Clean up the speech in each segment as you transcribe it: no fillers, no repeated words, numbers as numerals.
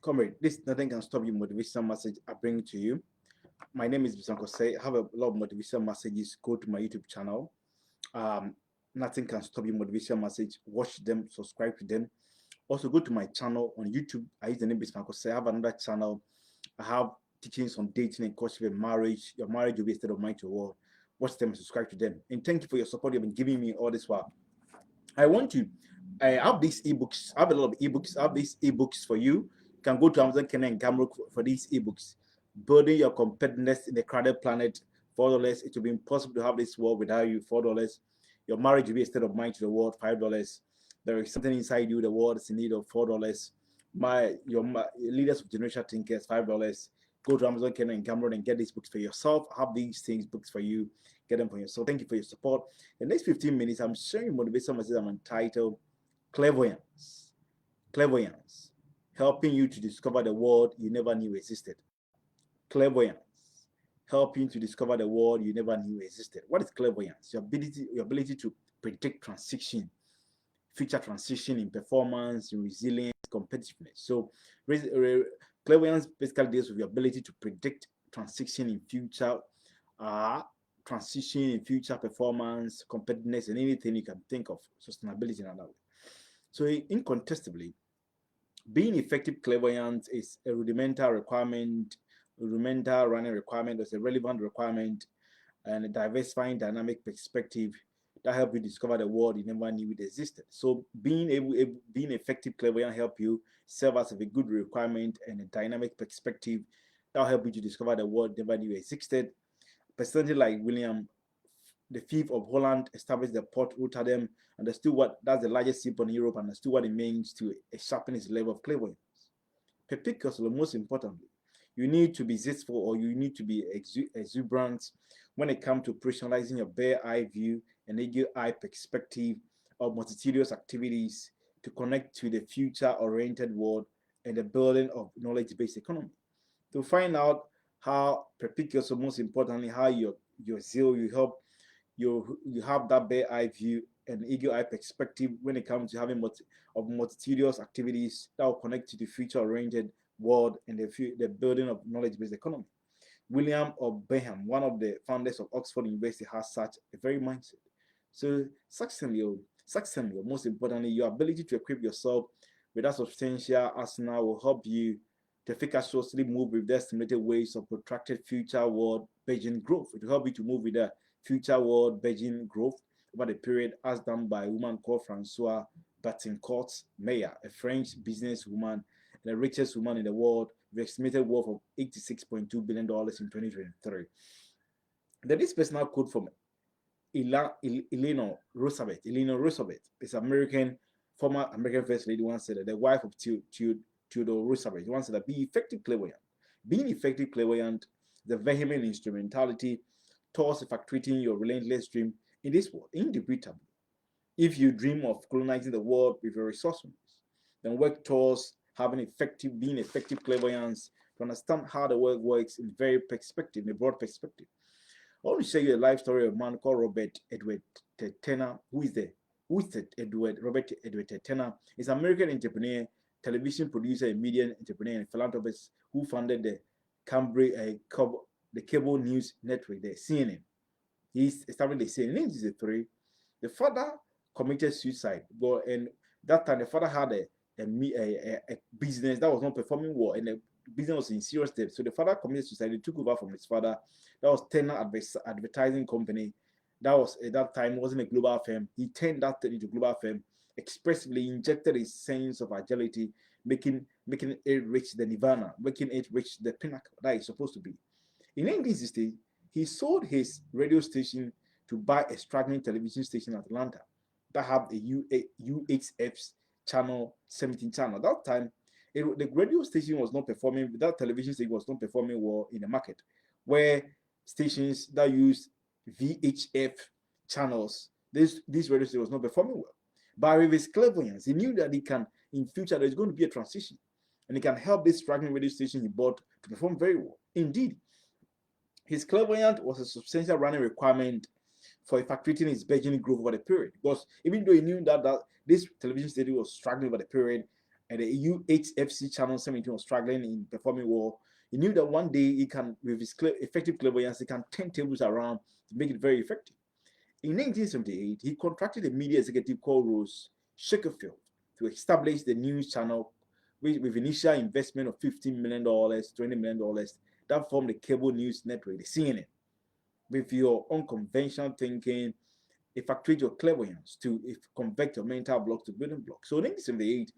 Comrade, this nothing can stop you motivational message I bring to you. My name is Bisanko Say. I have a lot of motivational messages. Go to my YouTube channel. Um, Nothing can stop you motivational message. Watch them, subscribe to them. Also go to my channel on YouTube. I use the name Bisanko Say. I have another channel. I have teachings on dating and courtship and marriage. Your marriage will be a state of mind to the world. Watch them and subscribe to them. And thank you for your support you've been giving me all this while. I want to I have these ebooks. I have a lot of ebooks. I have these ebooks for you. You can go to Amazon Kenya and Gamrook for these ebooks. Building your competitiveness in a crowded planet. $4. It will be impossible to have this world without you. $4. Your marriage will be a state of mind to the world. $5. There is something inside you. The world is in need of $4. Your leaders of generation thinkers. $5. Go to Amazon Kenya and Gamrook and get these books for yourself. I have these things books for you. Get them for yourself. Thank you for your support. The next 15 minutes, I'm sharing motivational message I'm entitled Clairvoyance. Clairvoyance. Helping you to discover the world you never knew existed. Clairvoyance. Helping to discover the world you never knew existed. What is clairvoyance? Your ability to predict transition, future transition in performance, in resilience, competitiveness. So clairvoyance basically deals with your ability to predict transition in future performance, competitiveness, and anything you can think of, sustainability and other way. So incontestably, being effective clairvoyant is a rudimental running requirement, or a relevant requirement, and a diversifying dynamic perspective that help you discover the world you never knew it existed. So being effective clairvoyant help you serve as a good requirement and a dynamic perspective that will help you to discover the world you never knew existed. Personally, like William the Fifth of Holland established the Port Rotterdam, understood what that's the largest seaport in Europe, understood what it means to sharpen its level of clairvoyance. Perspicaciously, most importantly, you need to be zestful, or you need to be exuberant when it comes to operationalizing your bare eye view and eagle eye perspective of multitudinous activities to connect to the future-oriented world and the building of knowledge-based economy. To find out how perspicacious, so most importantly, how your zeal you help you have that bare eye view and eagle eye perspective when it comes to having multitudinous activities that will connect to the future-oriented world and the building of knowledge-based economy. William of Benham, one of the founders of Oxford University, has such a very mindset. So succinctly, most importantly, your ability to equip yourself with that substantial arsenal will help you to efficaciously move with the estimated ways of protracted future world Beijing growth. It will help you to move with the future world Beijing growth over the period, as done by a woman called Françoise Bettencourt Meyer, a French businesswoman and the richest woman in the world, with estimated worth of $86.2 billion in 2023. There is personal quote from Eleanor Roosevelt. Eleanor Roosevelt is former American First Lady, once said that, the wife of Theodore Roosevelt, once said that, be effective clairvoyant. Being effective clairvoyant, the vehement instrumentality towards effectuating your relentless dream in this world, indubitably. If you dream of colonizing the world with your resourcefulness, then work towards being effective clairvoyance to understand how the world works in a broad perspective. I want to share you a life story of a man called Robert Edward Tetena. Robert Edward Tetena is an American entrepreneur, television producer, and media entrepreneur and philanthropist who founded the cable news network, the CNN. He's established the CNN in 1963. The father committed suicide, and that time the father had a business that was not performing well, and the business was in serious debt. So the father committed suicide. He took over from his father. That was Turner Advertising Company. That was at that time, it wasn't a global firm. He turned that into a global firm, expressively injected his sense of agility, making it reach the nirvana, making it reach the pinnacle that it's supposed to be. In 1960, he sold his radio station to buy a struggling television station in Atlanta that had a UHF channel, 17 channel. At that time, the radio station was not performing, that television station was not performing well in the market, where stations that use VHF channels, this radio station was not performing well. But with his clairvoyance, he knew that in future, there's going to be a transition, and he can help this struggling radio station he bought to perform very well. Indeed, his clairvoyance was a substantial running requirement for effectuating his burgeoning growth over the period, because even though he knew that this television station was struggling over the period, and the UHFC channel 17 was struggling in performing well. He knew that one day he can, with his effective clairvoyance, he can turn tables around to make it very effective. In 1978, he contracted a media executive called Rose Shakerfield to establish the news channel with initial investment of $15 million, $20 million that formed the cable news network, the CNN. With your unconventional thinking, effectuate your clairvoyance to convert your mental blocks to building blocks. So in 1978,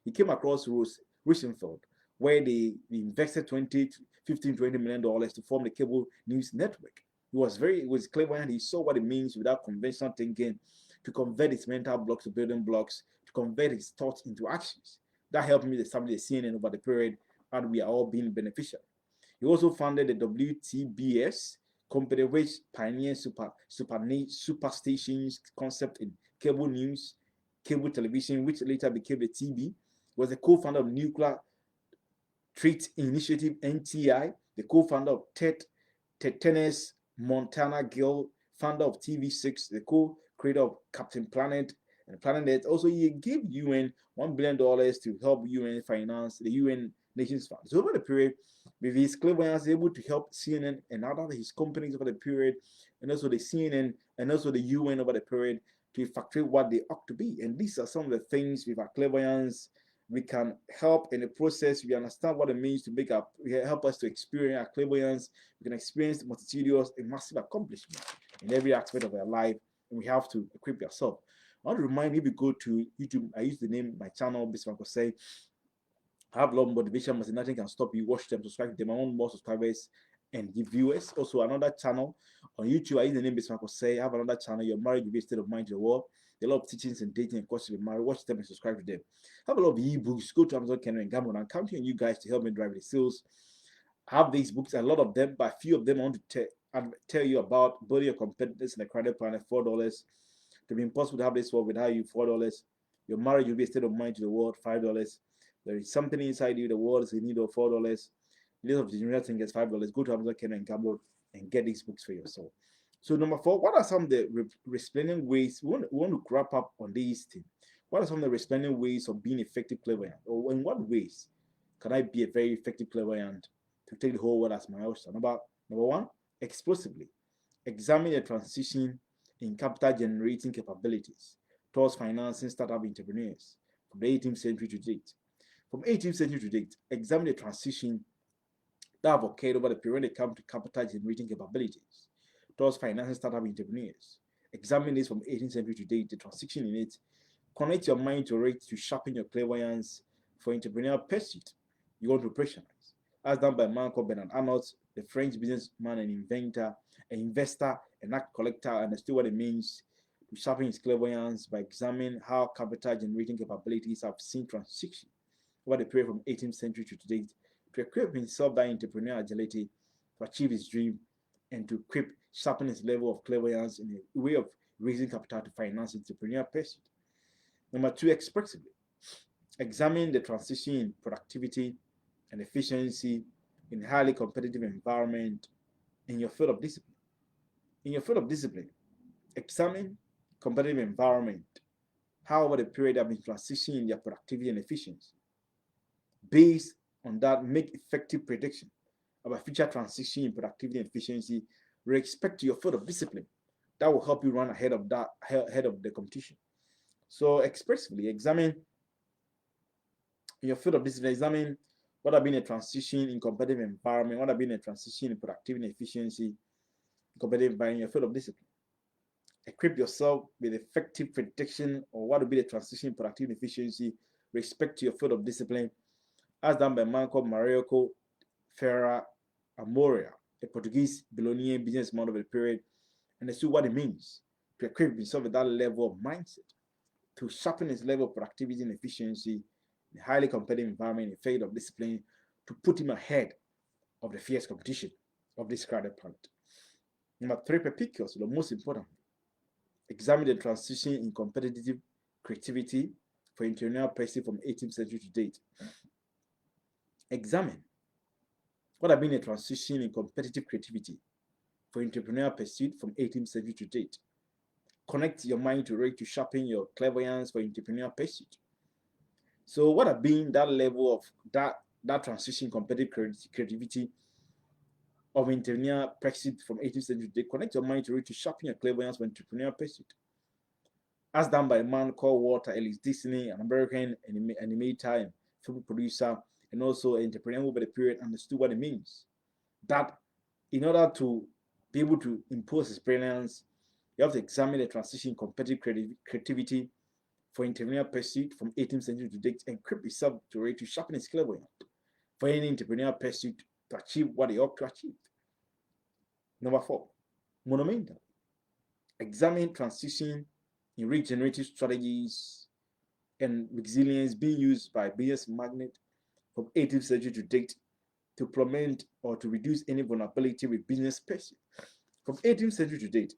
he came across Rose Rosenfeld, where they invested $15-20 million to form the cable news network. He was clairvoyant. He saw what it means without conventional thinking to convert his mental blocks to building blocks, to convert his thoughts into actions. That helped me to establish the CNN over the period, and we are all being beneficial. He also founded the WTBS company, which pioneered superstations concept in cable news, cable television, which later became the TB. Was the co-founder of Nuclear Treat Initiative (NTI), the co-founder of Tennis Montana Gill, founder of TV6, the co-creator of Captain Planet and Planet Earth. Also, he gave UN $1 billion to help UN finance the UN Nations Fund. So over the period, with his clairvoyance, able to help CNN and other his companies over the period, and also the CNN and also the UN over the period to effectuate what they ought to be. And these are some of the things with our clairvoyance we can help in the process. We understand what it means to help us to experience our clairvoyance. We can experience multitudinous and massive accomplishment in every aspect of our life, and we have to equip yourself. I want to remind you, if you go to YouTube, I use the name my channel, Bismarck say. I have a lot of motivation, but nothing can stop you. Watch them, subscribe to them. I want more subscribers and give viewers. Also, another channel on YouTube, I use the name Bismarck say. I have another channel, Your Marriage Will Be a State of Mind to the World. There are a lot of teachings and dating and courses with marriage. Watch them and subscribe to them. I have a lot of ebooks. Go to Amazon, Kendall, and Gamble. I'm counting on you guys to help me drive the sales. I have these books, a lot of them, but a few of them I want to tell you about. Building Your Competitors in the Crowded Planet, $4. To be impossible to have this world without you, $4. Your Marriage Will Be a State of Mind to the World, $5. There is something inside you, the world is in need of $4. List of Generational Thinkers, $5. Go to Amazon, Kendall, and Gamble and get these books for yourself. So number 4, what are some of the resplendent ways we want to wrap up on these things? What are some of the resplendent ways of being effective clairvoyant? Or in what ways can I be a very effective clairvoyant to take the whole world as my oyster? Number 1, explosively examine the transition in capital generating capabilities towards financing startup entrepreneurs from the 18th century to date. From 18th century to date, examine the transition that have occurred over the period when it comes to capital generating capabilities towards financing startup entrepreneurs. Examine this from 18th century to date, the transition in it. Connect your mind to it to sharpen your clairvoyance for entrepreneurial pursuit you want to operationalize. As done by a man called Bernard Arnault, the French businessman and inventor, an investor, and act collector, understood what it means to sharpen his clairvoyance by examining how capital generating capabilities have seen transition over the period from 18th century to date to equip himself that entrepreneurial agility to achieve his dream and to sharpen his level of clairvoyance in a way of raising capital to finance entrepreneurial pursuit. Number 2, expressively examine the transition in productivity and efficiency in a highly competitive environment in your field of discipline. In your field of discipline, examine competitive environment, how over the period have been transitioning in their productivity and efficiency. Based on that, make effective prediction about future transition in productivity and efficiency with respect to your field of discipline. That will help you run ahead of the competition. So expressively examine in your field of discipline, examine what have been a transition in competitive environment, what have been a transition in productivity and efficiency in competitive environment in your field of discipline. Equip yourself with effective prediction or what will be the transition in productivity and efficiency with respect to your field of discipline, as done by a man called Marico Ferreira Amoria, a Portuguese billionaire businessman of the period, and understood what it means to equip himself with that level of mindset to sharpen his level of productivity and efficiency in a highly competitive environment in a field of discipline to put him ahead of the fierce competition of this crowded planet. Number 3, perspicuous, the most important. Examine the transition in competitive creativity for entrepreneurial pursuit from 18th century to date. Examine what have been a transition in competitive creativity for entrepreneurial pursuit from 18th century to date. Connect your mind to it to sharpen your clairvoyance for entrepreneurial pursuit. So what have been that level of that transition, competitive creativity of entrepreneurial pursuit from 18th century? They connect your mind to sharpen your clairvoyance for entrepreneurial pursuit. As done by a man called Walter Ellis Disney, an American animator and film producer, and also an entrepreneur over the period, understood what it means. That in order to be able to impose experience, you have to examine the transition in competitive creativity for entrepreneurial pursuit from 18th century to date and equip yourself to sharpen its clairvoyance for any entrepreneurial pursuit to achieve what they ought to achieve. Number 4, monumental. Examine transition in regenerative strategies and resilience being used by business magnate from 18th century to date to implement or to reduce any vulnerability with business pursuit. From 18th century to date,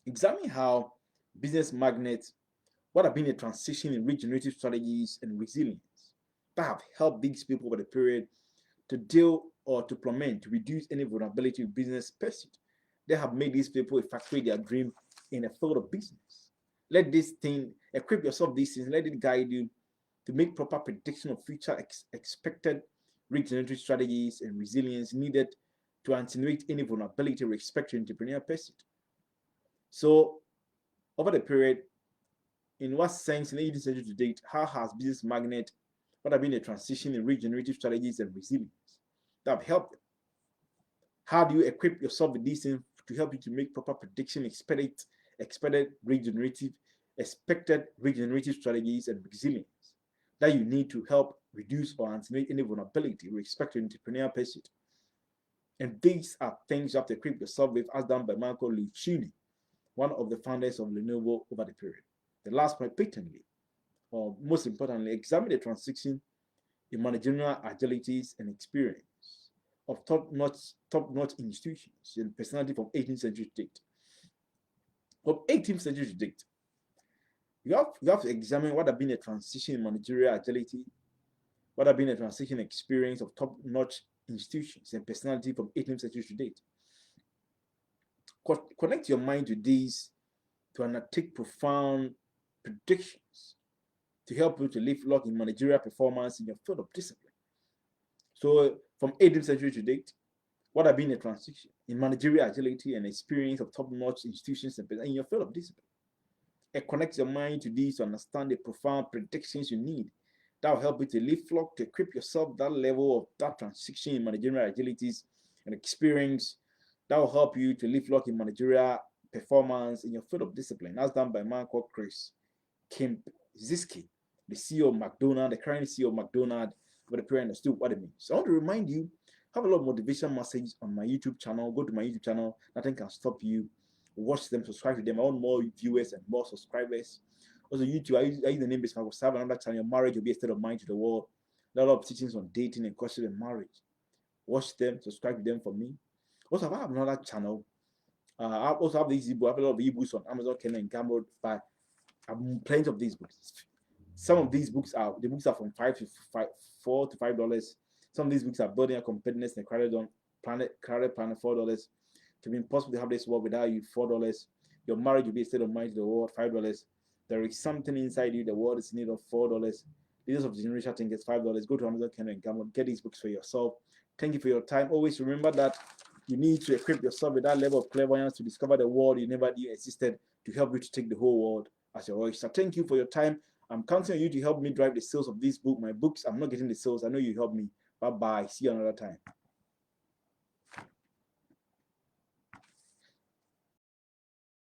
examine how business magnates, what have been the transition in regenerative strategies and resilience that have helped these people over the period to deal or to implement to reduce any vulnerability with business pursuit. They have made these people effectuate their dream in a field of business. Let this thing equip yourself with these things, let it guide you to make proper prediction of future expected regenerative strategies and resilience needed to attenuate any vulnerability with respect to entrepreneurial pursuit. So, over the period, in what sense in the 18th century to date, how has business magnet, what have been the transition in regenerative strategies and resilience that have helped them? How do you equip yourself with these things to help you to make proper prediction, expected regenerative strategies and resilience that you need to help reduce or attenuate any vulnerability with respect to entrepreneurial pursuit? And these are things you have to equip yourself with, as done by Marco Lucchini, one of the founders of Lenovo over the period. The last point, patently, or most importantly, examine the transition in managerial agilities and experience of top-notch institutions and personality from 18th century to date. From 18th century to date, you have to examine what have been the transition in managerial agility, what have been the transition experience of top-notch institutions and personality from 18th century to date. Connect your mind to these to undertake profound predictions to help you to live long in managerial performance in your field of discipline. So from 18th century to date, what have been the transition in managerial agility and experience of top-notch institutions and in your field of discipline? And connect your mind to these to understand the profound predictions you need that will help you to live long, to equip yourself that level of that transition in managerial agilities and experience that will help you to live long in managerial performance in your field of discipline, as done by a man called Chris Kempczynski, the CEO of McDonald's, the current CEO of McDonald's, but the period understood what it means. So I want to remind you, have a lot of motivation messages on my YouTube channel. Go to my YouTube channel. Nothing can stop you. Watch them, subscribe to them. I want more viewers and more subscribers. Also, YouTube, I use the name because I have another channel. Your marriage will be a state of mind to the world. There are a lot of teachings on dating and questions and marriage. Watch them, subscribe to them for me. Also, I have another channel. I also have these ebooks. I have a lot of ebooks on Amazon, Kindle, and Gumroad. But I have plenty of these books. Some of these books are from $4 to $5. Some of these books are building a competitiveness and career planner $4. It can be impossible to have this world without you $4. Your marriage will be a state of mind to the world $5. There is something inside you. The world is in need of $4. Leaders of Generation Think it's $5. Go to Amazon, Kindle, and Gumroad. Get these books for yourself. Thank you for your time. Always remember that you need to equip yourself with that level of clairvoyance to discover the world you never knew existed, to help you to take the whole world as your oyster. Thank you for your time. I'm counting on you to help me drive the sales of this book. My books, I'm not getting the sales. I know you help me. Bye-bye. See you another time.